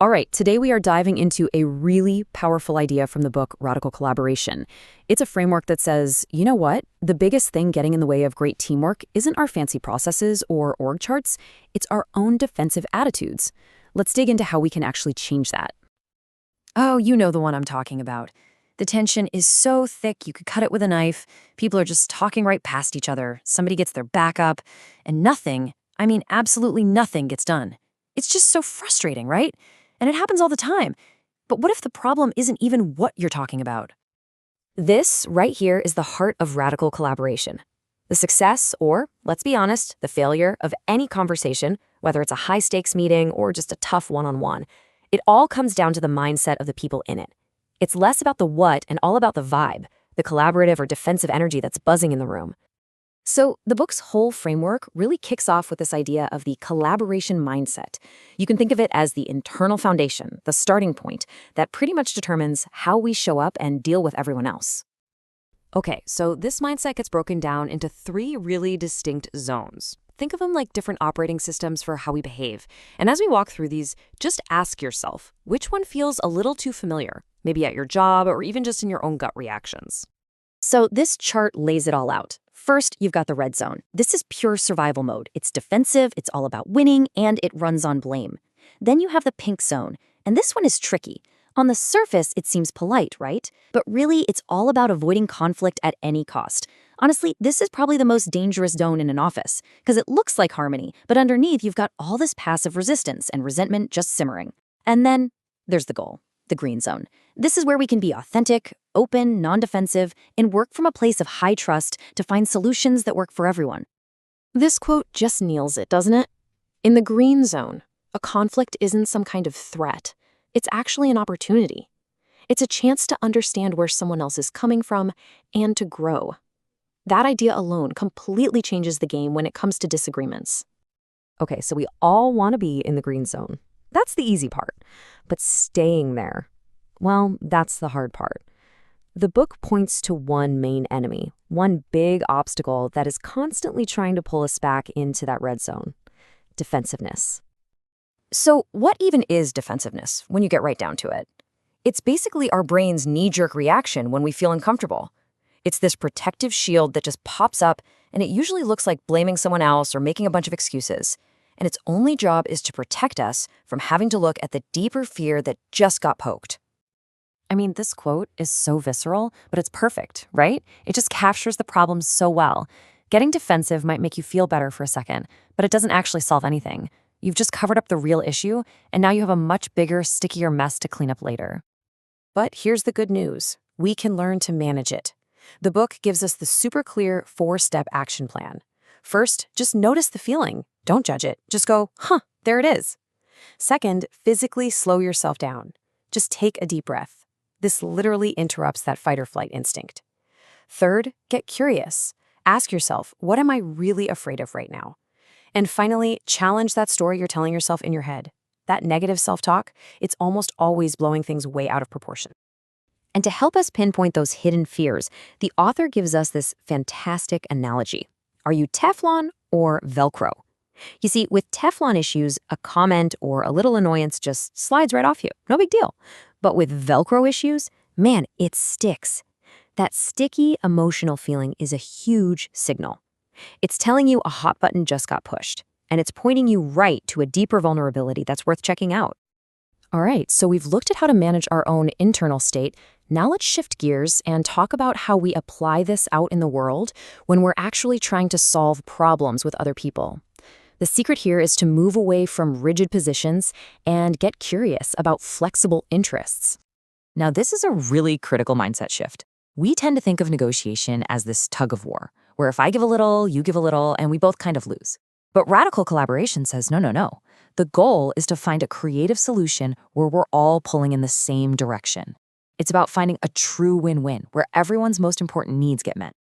All right, today we are diving into a really powerful idea from the book Radical Collaboration. It's a framework that says, you know what? The biggest thing getting in the way of great teamwork isn't our fancy processes or org charts, it's our own defensive attitudes. Let's dig into how we can actually change that. Oh, you know the one I'm talking about. The tension is so thick you could cut it with a knife. People are just talking right past each other. Somebody gets their back up, and nothing, I mean absolutely nothing gets done. It's just so frustrating, right? And it happens all the time. But what if the problem isn't even what you're talking about? This right here is the heart of radical collaboration. The success, or let's be honest, the failure of any conversation, whether it's a high-stakes meeting or just a tough one-on-one, it all comes down to the mindset of the people in it. It's less about the what and all about the vibe, the collaborative or defensive energy that's buzzing in the room. So the book's whole framework really kicks off with this idea of the collaboration mindset. You can think of it as the internal foundation, the starting point, that pretty much determines how we show up and deal with everyone else. Okay, so this mindset gets broken down into three really distinct zones. Think of them like different operating systems for how we behave. And as we walk through these, just ask yourself, which one feels a little too familiar, maybe at your job or even just in your own gut reactions? So this chart lays it all out. First, you've got the red zone. This is pure survival mode. It's defensive, it's all about winning, and it runs on blame. Then you have the pink zone, and this one is tricky. On the surface, it seems polite, right? But really, it's all about avoiding conflict at any cost. Honestly, this is probably the most dangerous zone in an office, because it looks like harmony, but underneath you've got all this passive resistance and resentment just simmering. And then there's the goal, the green zone. This is where we can be authentic, open, non-defensive, and work from a place of high trust to find solutions that work for everyone. This quote just nails it, doesn't it? In the green zone, a conflict isn't some kind of threat. It's actually an opportunity. It's a chance to understand where someone else is coming from and to grow. That idea alone completely changes the game when it comes to disagreements. Okay, so we all want to be in the green zone. That's the easy part. But staying there, well, that's the hard part. The book points to one main enemy, one big obstacle that is constantly trying to pull us back into that red zone: defensiveness. So what even is defensiveness when you get right down to it? It's basically our brain's knee-jerk reaction when we feel uncomfortable. It's this protective shield that just pops up, and it usually looks like blaming someone else or making a bunch of excuses. And its only job is to protect us from having to look at the deeper fear that just got poked. I mean, this quote is so visceral, but it's perfect, right? It just captures the problem so well. Getting defensive might make you feel better for a second, but it doesn't actually solve anything. You've just covered up the real issue, and now you have a much bigger, stickier mess to clean up later. But here's the good news. We can learn to manage it. The book gives us the super clear 4-step action plan. First, just notice the feeling. Don't judge it. Just go, there it is. Second, physically slow yourself down. Just take a deep breath. This literally interrupts that fight or flight instinct. Third, get curious. Ask yourself, what am I really afraid of right now? And finally, challenge that story you're telling yourself in your head. That negative self-talk, it's almost always blowing things way out of proportion. And to help us pinpoint those hidden fears, the author gives us this fantastic analogy. Are you Teflon or Velcro? You see, with Teflon issues, a comment or a little annoyance just slides right off you. No big deal. But with Velcro issues, man, it sticks. That sticky emotional feeling is a huge signal. It's telling you a hot button just got pushed, and it's pointing you right to a deeper vulnerability that's worth checking out. All right, so we've looked at how to manage our own internal state. Now let's shift gears and talk about how we apply this out in the world when we're actually trying to solve problems with other people. The secret here is to move away from rigid positions and get curious about flexible interests. Now, this is a really critical mindset shift. We tend to think of negotiation as this tug of war, where if I give a little, you give a little, and we both kind of lose. But radical collaboration says, no. The goal is to find a creative solution where we're all pulling in the same direction. It's about finding a true win-win, where everyone's most important needs get met.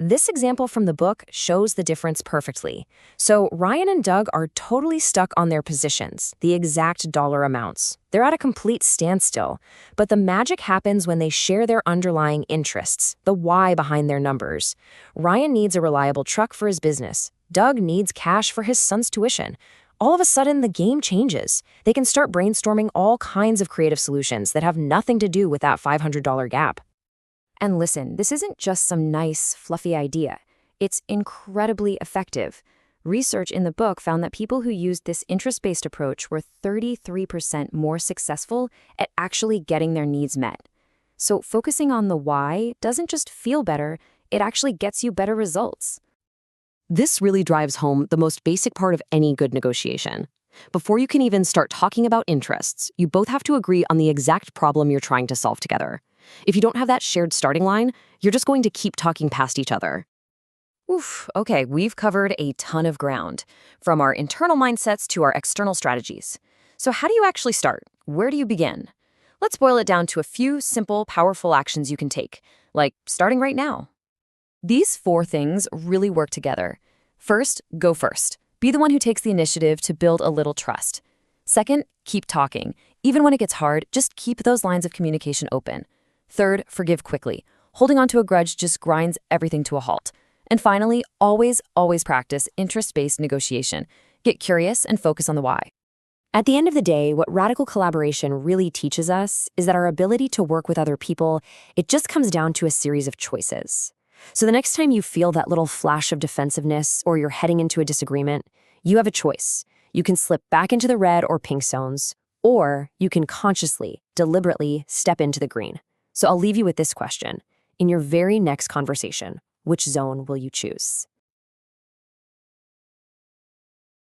This example from the book shows the difference perfectly. So Ryan and Doug are totally stuck on their positions, the exact dollar amounts. They're at a complete standstill. But the magic happens when they share their underlying interests, the why behind their numbers. Ryan needs a reliable truck for his business. Doug needs cash for his son's tuition. all of a sudden the game changes. They can start brainstorming all kinds of creative solutions that have nothing to do with that $500 gap. And listen, this isn't just some nice, fluffy idea. It's incredibly effective. Research in the book found that people who used this interest-based approach were 33% more successful at actually getting their needs met. So focusing on the why doesn't just feel better, it actually gets you better results. This really drives home the most basic part of any good negotiation. Before you can even start talking about interests, you both have to agree on the exact problem you're trying to solve together. If you don't have that shared starting line, you're just going to keep talking past each other. Oof, okay, we've covered a ton of ground, from our internal mindsets to our external strategies. So how do you actually start? Where do you begin? Let's boil it down to a few simple, powerful actions you can take, like starting right now. These 4 things really work together. First, go first. Be the one who takes the initiative to build a little trust. Second, keep talking. Even when it gets hard, just keep those lines of communication open. Third, forgive quickly. Holding on to a grudge just grinds everything to a halt. And finally, always practice interest-based negotiation. Get curious and focus on the why. At the end of the day, what radical collaboration really teaches us is that our ability to work with other people, it just comes down to a series of choices. So the next time you feel that little flash of defensiveness or you're heading into a disagreement, you have a choice. You can slip back into the red or pink zones, or you can consciously, deliberately step into the green. So I'll leave you with this question. In your very next conversation, which zone will you choose?